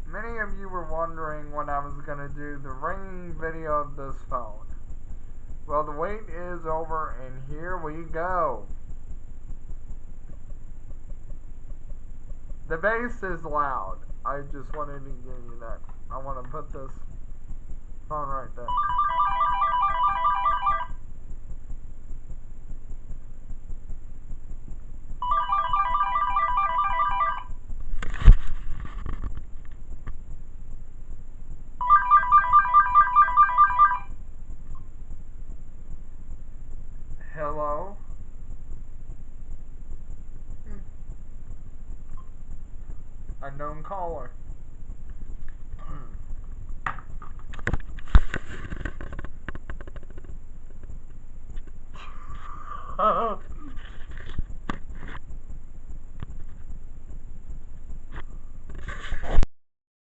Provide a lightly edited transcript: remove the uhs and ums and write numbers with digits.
Many of you were wondering when I was going to do the ringing video of this phone. Well, the wait is over, and here we go. The bass is loud. I just wanted to give you that. I want to put this phone right there. Hello? Unknown caller.